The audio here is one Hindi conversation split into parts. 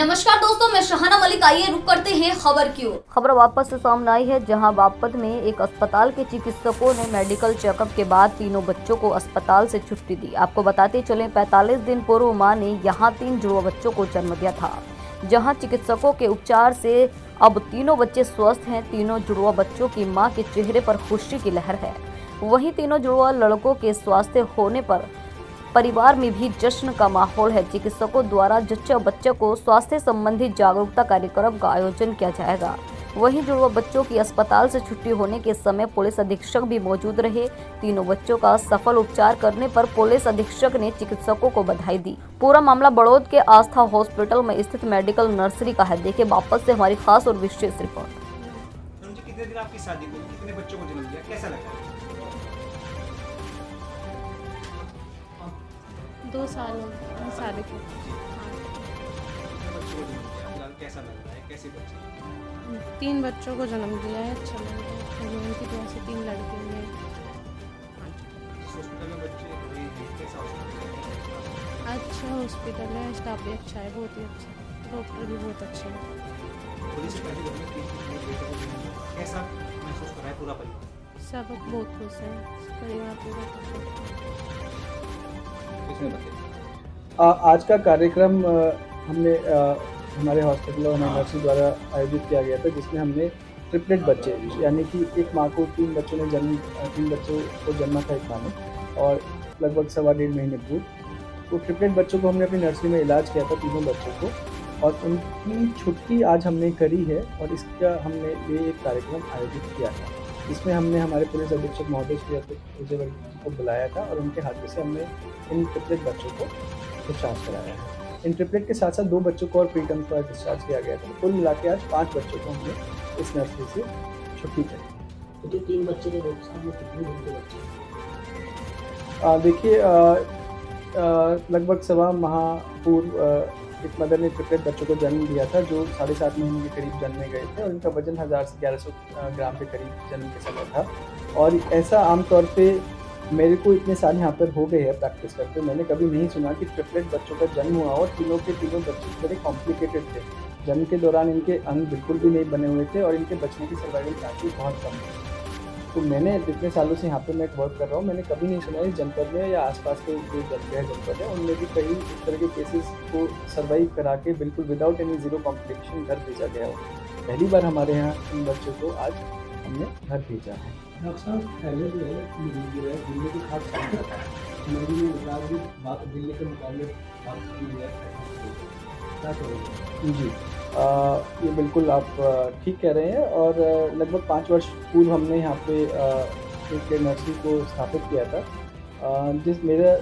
नमस्कार दोस्तों, मैं शहाना मलिक। आइए रुक करते हैं खबर की ओर। खबर वापस से सामने आई है, जहां बागपत में एक अस्पताल के चिकित्सकों ने मेडिकल चेकअप के बाद तीनों बच्चों को अस्पताल से छुट्टी दी। आपको बताते चलें, 45 दिन पूर्व मां ने यहां 3 जुड़वा बच्चों को जन्म दिया था, जहां चिकित्सकों के उपचार से अब तीनों बच्चे स्वस्थ हैं। तीनों जुड़वा बच्चों की मां के चेहरे पर खुशी की लहर है। वहीं तीनों जुड़वा लड़कों के स्वास्थ्य होने पर परिवार में भी जश्न का माहौल है। चिकित्सकों द्वारा जच्चा बच्चों को स्वास्थ्य संबंधी जागरूकता कार्यक्रम का आयोजन किया जाएगा। वहीं जुड़वा बच्चों की अस्पताल से छुट्टी होने के समय पुलिस अधीक्षक भी मौजूद रहे। तीनों बच्चों का सफल उपचार करने पर पुलिस अधीक्षक ने चिकित्सकों को बधाई दी। पूरा मामला बड़ौद के आस्था हॉस्पिटल में स्थित मेडिकल नर्सरी का है। देखिए वापस से हमारी खास और विशेष रिपोर्ट। कितने दिन आपकी शादी को, कितने बच्चों को जन्म दिया, कैसा लगा? 2 साल शादी को। कितने बच्चों को जन्म दिया, फिलहाल कैसा लग रहा है, कैसे बच्चे? 3 बच्चों को जन्म दिया है। अच्छा लग रहा है। भगवान की दुआ से 3 लड़के हैं। जिस हॉस्पिटल में बच्चे रहे हैं, कैसा हॉस्पिटल है? अच्छा हॉस्पिटल है, स्टाफ भी अच्छा है, बहुत ही अच्छा, डॉक्टर भी बहुत अच्छे हैं। होली से पहले घर में 3 बेटों को जन्म दिया, कैसा महसूस कर रहा है पूरा परिवार? सब बहुत खुश है, परिवार पूरा खुश है। आज का कार्यक्रम हमने हमारे हॉस्पिटल और हमारे नर्सिंग द्वारा आयोजित किया गया था, जिसमें हमने ट्रिपलेट बच्चे, यानी कि एक माँ को 3 बच्चों को जन्मा था एक माँ ने, और लगभग 1.25 महीने पूर्व। तो ट्रिपलेट बच्चों को हमने अपनी नर्सरी में इलाज किया था, तीनों बच्चों को, और उनकी छुट्टी आज हमने करी है। और इसका हमने ये एक कार्यक्रम आयोजित किया था, इसमें हमने हमारे पुलिस अधीक्षक महोदय श्री अजय वर्गीय जी को बुलाया था, और उनके हाथों से हमने इन ट्रिपलेट बच्चों को डिस्चार्ज कराया है। इन ट्रिपलेट के साथ साथ 2 बच्चों को और प्री टर्म का डिस्चार्ज किया गया था। कुल मिला के आज 5 बच्चों को हमने इस नर्सरी से छुट्टी करी। तो 3 बच्चे के नुकसान में कितने दिन के बच्चे? देखिए, लगभग 1.25 माह पूर्व एक मदर ने ट्रिपलेट बच्चों को जन्म दिया था, जो 7.5 महीने के करीब जन्मे गए थे, और इनका वजन 1000 से 1100 ग्राम के करीब जन्म के समय था। और ऐसा आमतौर पे मेरे को इतने साल यहाँ पर हो गए हैं प्रैक्टिस करते, मैंने कभी नहीं सुना कि ट्रिपलेट बच्चों का जन्म हुआ और तीनों के तीनों बच्चे बड़े कॉम्प्लिकेटेड थे। जन्म के दौरान इनके अंग बिल्कुल भी नहीं बने हुए थे, और इनके बचने की सर्वाइवल चांसेस बहुत कम थे। तो मैंने जितने सालों से यहाँ पे मैं वर्क कर रहा हूँ, मैंने कभी नहीं सुना इस जनपद में या आसपास के जो जनपद है उनमें भी कई इस तरह के केसेस को सर्वाइव करा के बिल्कुल विदाउट एनी जीरो कॉम्प्लिकेशन घर भेजा गया हो। पहली बार हमारे यहाँ इन बच्चों को आज हमने घर भेजा है। डॉक्टर साहब, पहले जो है दिल्ली की खास मरीज में बात दिल्ली के मुकाबले बात की है, क्या करोगे? जी, ये बिल्कुल आप ठीक कह रहे हैं। और लगभग 5 वर्ष पूर्व हमने यहाँ पे एक नर्सरी को स्थापित किया था। जिस मेरा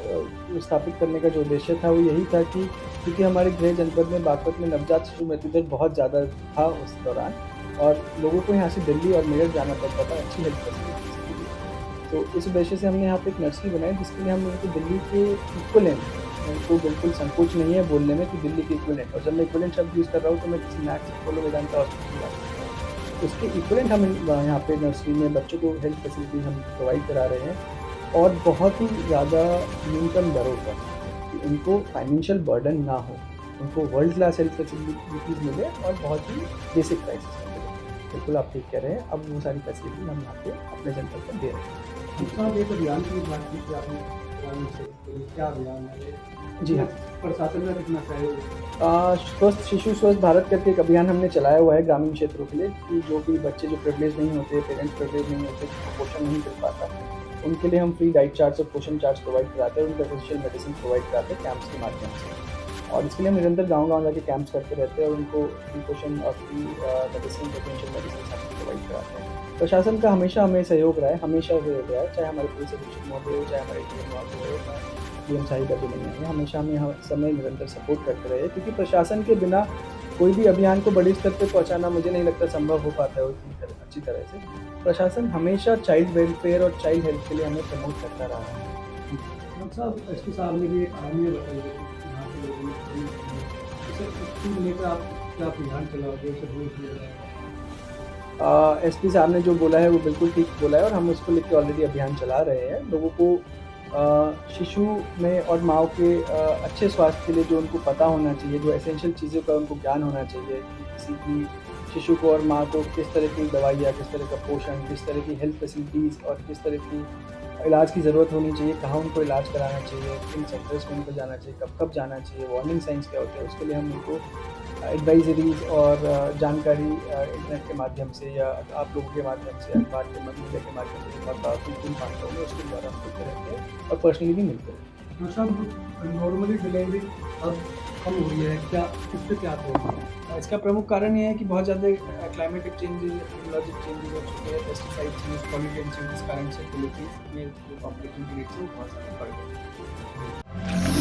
स्थापित करने का जो उद्देश्य था वो यही था कि क्योंकि हमारे गृह जनपद में बागपत में नवजात शिशु मृत्यु दर बहुत ज़्यादा था उस दौरान, और लोगों को यहाँ से दिल्ली और मेरठ जाना पड़ता था अच्छी हेल्थ फैसिलिटीज़ के लिए। तो इस उद्देश्य से हमने यहाँ पे एक नर्सरी बनाई, जिसके लिए हम उनको दिल्ली के इक्विवेलेंट, उनको बिल्कुल संकोच नहीं है बोलने में कि दिल्ली के इक्विवेलेंट, और जब मैं इक्विवेलेंट शब्द यूज़ कर रहा हूँ तो मैं किसी मैक्स अपोलो वेदांता हॉस्पिटल की बात कर रहा हूँ। उसके इक्विवेलेंट हम यहाँ पे नर्सरी में बच्चों को हेल्थ फैसिलिटीज़ हम प्रोवाइड करा रहे हैं, और बहुत ही ज़्यादा न्यूनतम दरों पर, कि उनको फाइनेंशियल बर्डन ना हो, उनको वर्ल्ड क्लास हेल्थ फैसिलिटीज़ मिले और बहुत ही बेसिक प्राइसेस में मिले। बिल्कुल आप ठीक कह रहे हैं, अब वो सारी फैसिलिटी हम यहाँ पे अपने जनपद पर दे रहे हैं। एक अभियान की बात की थी आपने, क्या अभियान है? जी हाँ, प्रशासन का कितना सहयोग? स्वस्थ शिशु स्वस्थ भारत करके एक अभियान हमने चलाया हुआ है ग्रामीण क्षेत्रों के लिए, कि जो भी बच्चे जो प्रिविलेज नहीं होते, पेरेंट्स प्रिविलेज नहीं होते, पोषण नहीं मिल पाता, उनके लिए हम फ्री डाइट चार्ट्स और पोषण चार्ट्स प्रोवाइड कराते हैं, उनको एसेंशियल मेडिसिन प्रोवाइड कराते हैं कैंप्स के माध्यम से। और इसके लिए हम निरंतर गाँव जाके कैंप्स करते रहते हैं, और उनको फ्री पोषण और फ्री मेडिसिन, एसेंशियल मेडिसिन हम प्रोवाइड कराते हैं। प्रशासन का हमेशा हमें सहयोग रहा है, हमेशा सहयोग रहा है, चाहे हमारे पुलिस अधीक्षक महोदय हो, चाहे हमारे डीएम महोदय हो, डीएम साहिब अभी नहीं है, हमेशा हमें हर समय निरंतर सपोर्ट करते रहे, क्योंकि प्रशासन के बिना कोई भी अभियान को बड़े स्तर पर पहुंचाना मुझे नहीं लगता संभव हो पाता है उतनी अच्छी तरह से। प्रशासन हमेशा चाइल्ड वेलफेयर और चाइल्ड हेल्थ के लिए हमें प्रमोट करता रहा है। डॉक्टर साहब, एसपी साहब ने भी आर्मी बताइए यहाँ के लोगों को लेकर आप क्या अभियान चलाओगे, उसे दूर किया जाएगा? एसपी साहब ने जो बोला है वो बिल्कुल ठीक बोला है, और हम उसको लेकर ऑलरेडी अभियान चला रहे हैं। लोगों को शिशु में और माँ के अच्छे स्वास्थ्य के लिए जो उनको पता होना चाहिए, जो एसेंशियल चीज़ों का उनको ज्ञान होना चाहिए कि किसी की शिशु को और माँ को किस तरह की दवाइयाँ, किस तरह का पोषण, किस तरह की हेल्थ फैसिलिटीज़ और किस तरह की इलाज की ज़रूरत होनी चाहिए, कहाँ उनको इलाज कराना चाहिए, किन सेंटर्स में उनको जाना चाहिए, कब जाना चाहिए, वार्निंग साइंस क्या होते हैं, उसके लिए हम उनको एडवाइजरीज़ और जानकारी इंटरनेट के माध्यम से या आप लोगों के माध्यम से, अखबार के मीडिया के माध्यम से बहुत पावरफुल पाते होंगे, उसके द्वारा हम देते रहते हैं और पर्सनली भी मिलते हैं। डॉक्टर साहब, नॉर्मली डिलीवरी अब कम हो रही है, क्या इस पे क्या बोलते हैं? इसका प्रमुख कारण ये है कि बहुत ज़्यादा क्लाइमेटिक चेंजेस, टेक्नोलॉजिक चेंजेस हो चुके हैं, पेस्टिसाइड चेंजेस, पॉल्यूटेंट चेंजेस, कारण से फर्टिलिटी में जो कॉम्प्लिकेशन की रेट से बहुत ज़्यादा बढ़ गई है।